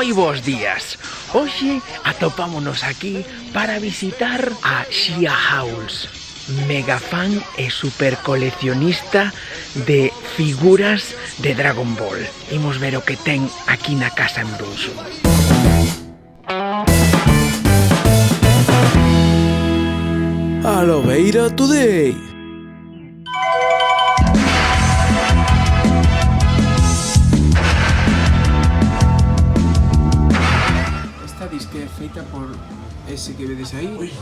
Moi bons días. Hoxe atopámonos aquí para visitar a Shia House, mega fan e super coleccionista de figuras de Dragon Ball. Imos ver o que ten aquí na casa en Brunson. A Lobeira today. Esta disque é feita por ese que vedes aí,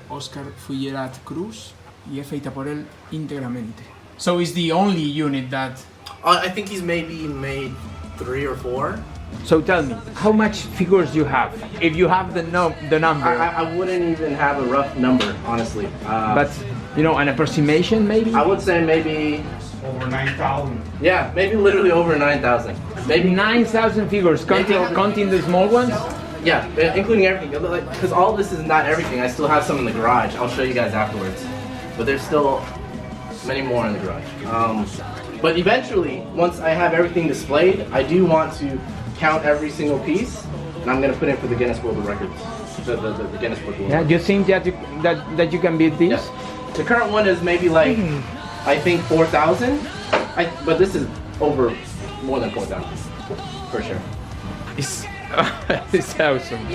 Oscar Fullerat Cruz, e é feita por el íntegramente. So it's the only unit that... I think he's maybe made 3 or 4. So tell me, how much figures you have? If you have the number. I wouldn't even have a rough number, honestly. But, you know, an approximation maybe? I would say maybe... Over 9,000. Yeah, maybe literally over 9,000. Maybe 9,000 figures, counting the small ones? Yeah, including everything. Because all this is not everything. I still have some in the garage. I'll show you guys afterwards. But there's still many more in the garage. But eventually, once I have everything displayed, I do want to count every single piece, and I'm gonna put in for the Guinness World Records. The Guinness Book of World Records. Do you think that you can beat this? Yes. The current one is maybe like, I think 4,000. But this is over more than 4,000 for sure. It's awesome.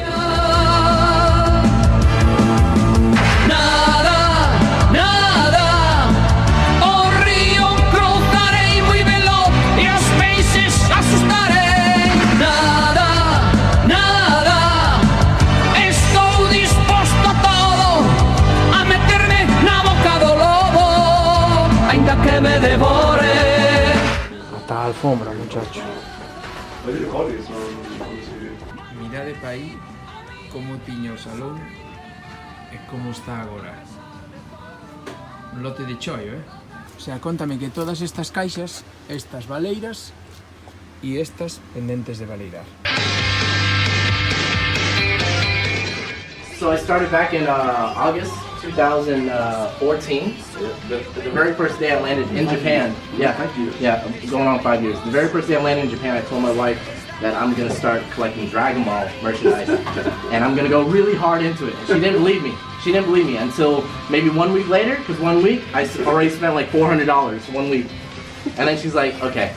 Hasta la alfombra, muchacho. Mirade pa aí como tiña o salón e como está agora. Un lote de choio, O sea, contame que todas estas caixas, estas baleiras e estas pendentes de baleirar. So I started back in August 2014. The very first day I landed in Japan. Yeah, thank you. Yeah, going on 5 years. The very first day I landed in Japan, I told my wife that I'm gonna start collecting Dragon Ball merchandise, and I'm gonna go really hard into it. And she didn't believe me. She didn't believe me until maybe 1 week later, because 1 week I already spent like $400 1 week, and then she's like, okay,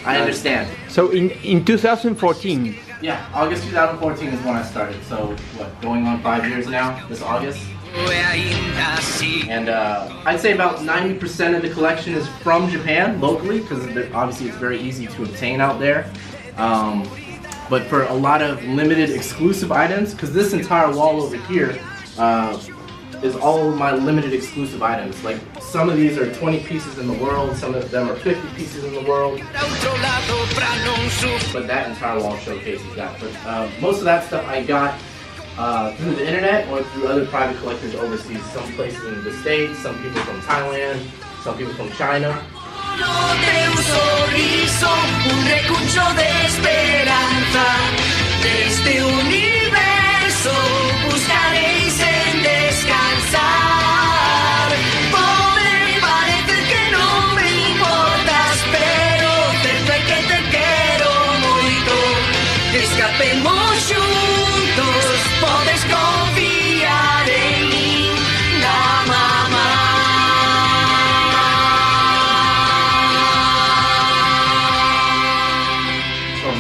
I understand. So in 2014. Yeah, August 2014 is when I started, so what, going on 5 years now, this August? And I'd say about 90% of the collection is from Japan, locally, because obviously it's very easy to obtain out there. But for a lot of limited exclusive items, because this entire wall over here is all of my limited exclusive items. Like, some of these are 20 pieces in the world, some of them are 50 pieces in the world. But that entire wall showcases that. But most of that stuff I got through the internet or through other private collectors overseas. Some places in the States, some people from Thailand, some people from China.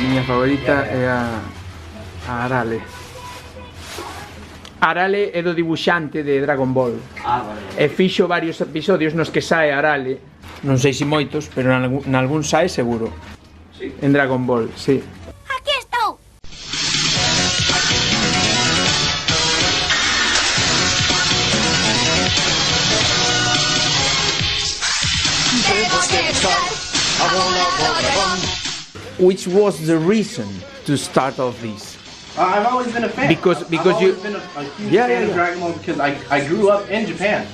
Miña favorita é a Arale. Arale é do dibuixante de Dragon Ball. E fixo varios episodios nos que sae Arale. Non sei se moitos, pero nalgún sae seguro. Sí. En Dragon Ball, sí. Aquí estou. Which was the reason to start off this? I've always been a fan. Because I've always been a huge fan of Dragon Ball because I grew up in Japan,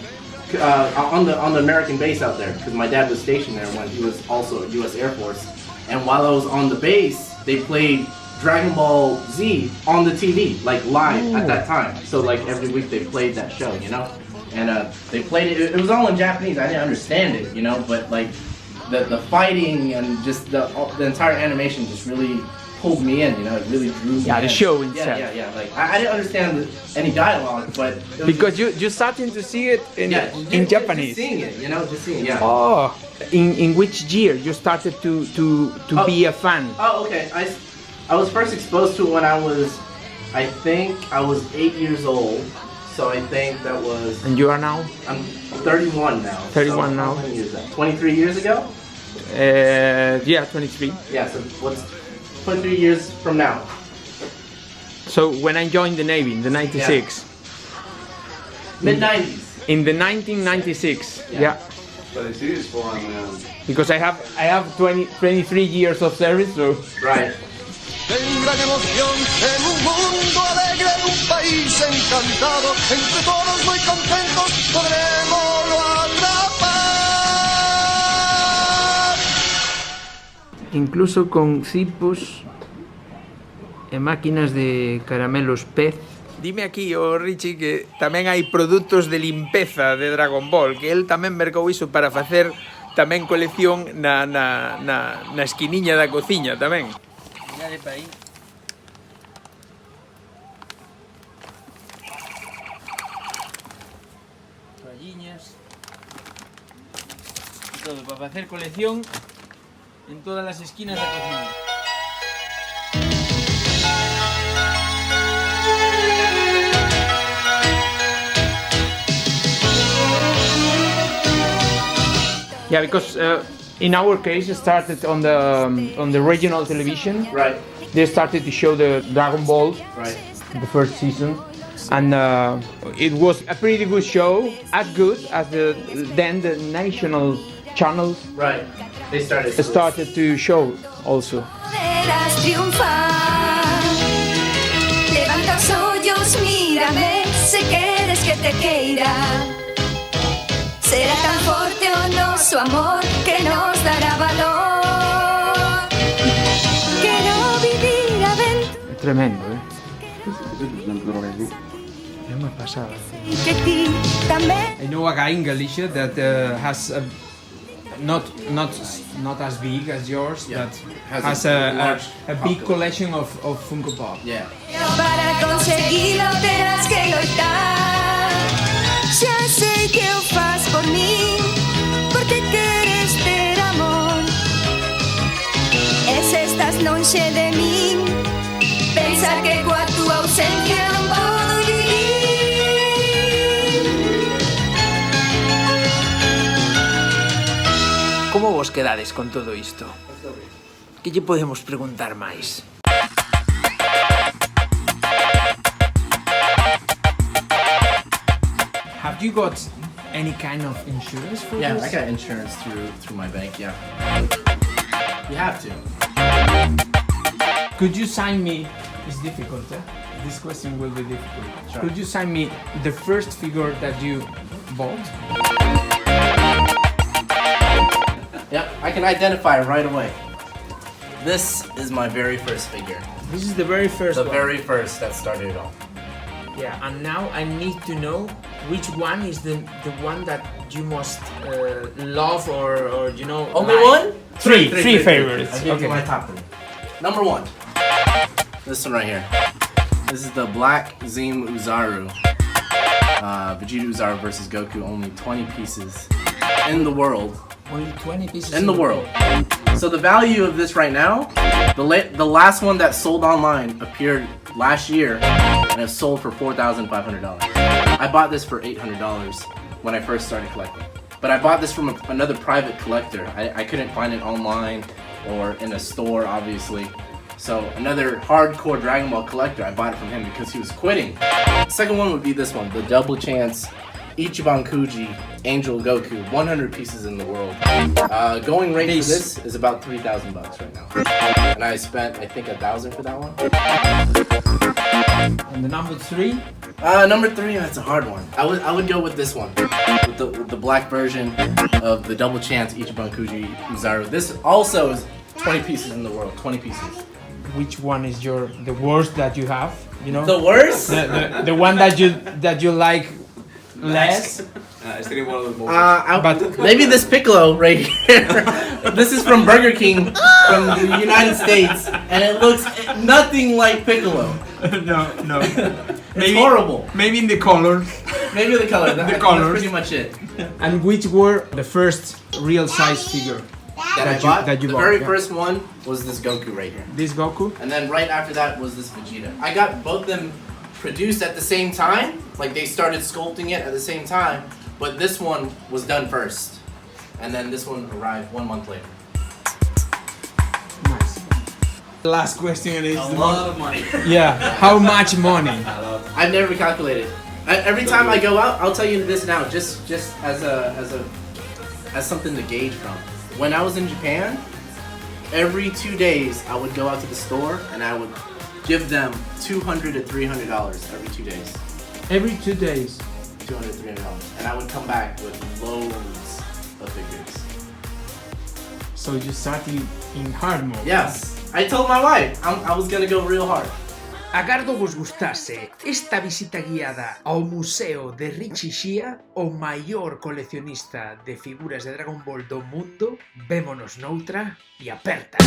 on the American base out there, because my dad was stationed there when he was also a U.S. Air Force. And while I was on the base, they played Dragon Ball Z on the TV, like live at that time. So like every week they played that show, you know. And they played it. It was all in Japanese. I didn't understand it, you know, but like the fighting and just the entire animation just really pulled me in, you know, it really drew me in. Yeah, the show itself. Yeah. Like, I didn't understand any dialogue, but... It was Because you're starting to see it in Japanese. Just seeing it, you know, yeah. Oh, in which year you started to be a fan? Oh, okay. I was first exposed to it when I think I was 8 years old. So I think that was... And you are now? I'm 31 now. 31 now. How many years is that? 23 years ago? Yeah, 23. Yeah, so what's 23 years from now? So when I joined the Navy in the 96. Mid-90s. In the 1996, yeah. Because I have 23 years of service, so... Right. En gran emoción, en un mundo alegre, en un país encantado, entre todos muy contentos podremos atrapar. Incluso con cipos e máquinas de caramelos pez. Dime aquí, Richie, que tamén hai produtos de limpeza de Dragon Ball, que él tamén mercou iso para facer tamén colección na esquiniña da cociña tamén. Mirade para aí. Toalliñas. Todo para facer colección en todas las esquinas da cociña. Yeah, because in our case, it started on the regional television. Right. They started to show the Dragon Ball, Right. the first season, and it was a pretty good show, as good as then the national channels Right. They started to show also. Podrás triunfar. Levanta os ollos, mírame, se queres que te queira. Será tan forte o noso amor que nos dará valor. Quiero vivir aventuras. Es tremendo, ¿eh? Es una pasada. Y que ti también. I know a guy in Galicia that has not as big as yours, but has a big collection of Funko Pop. Yeah. Para conseguirlo terás que loitar. Xa sei que o faz por mí, porque queres ter amor. E se estás lonxe de min, pensar que coa túa ausencia non podo vivir. Como vos quedades con todo isto? Que lle podemos preguntar máis? Have you got any kind of insurance for Yeah, this? I got insurance through my bank, yeah. You have to. Could you sign me? It's difficult, eh? This question will be difficult. Sure. Could you sign me the first figure that you bought? Yep, I can identify right away. This is my very first figure. This is the very first The one. very first that started it all. Yeah, and now I need to know which one is the one that you most love or you know. Only like. one? Three favorites. I'll give you my top three. Number one. This one right here. This is the Black Zim Uzaru. Vegeta Uzaru versus Goku. Only 20 pieces in the world. Only 20 pieces In the world. So the value of this right now, the last one that sold online appeared last year and it sold for $4,500. I bought this for $800 when I first started collecting. But I bought this from another private collector. I couldn't find it online or in a store, obviously. So another hardcore Dragon Ball collector, I bought it from him because he was quitting. The second one would be this one, the Double Chance Ichiban Kuji Angel Goku, 100 pieces in the world. Going rate for this is about $3,000 right now. And I spent, I think, $1,000 for that one. And the number three? Number three, that's a hard one. I would go with this one, with the black version of the Double Chance Ichiban Kuji Uzaru. This also is 20 pieces in the world, 20 pieces. Which one is the worst that you have? You know, The worst? the one that you like less. But maybe this Piccolo right here. This is from Burger King from the United States, and it looks nothing like Piccolo. No. It's horrible. Maybe in the color. Maybe the color. That's pretty much it. And which were the first real size figure The you bought? very first one was this Goku right here. This Goku? And then right after that was this Vegeta. I got both them produced at the same time. Like they started sculpting it at the same time. But this one was done first. And then this one arrived 1 month later. Nice. The last question is A lot of money. Yeah, how much money? I've never calculated. Every time I go out, I'll tell you this now, just as something to gauge from. When I was in Japan, every 2 days I would go out to the store and I would give them $200 to $300 every 2 days. Every 2 days. $200 to $300, and I would come back with loads of figures. So you started in hard mode. Yes, I told my wife I was gonna go real hard. Agardo vos gustase esta visita guiada ao museo de Richie Shia, o maior coleccionista de figuras de Dragon Ball do mundo. Vémonos noutra e aperta!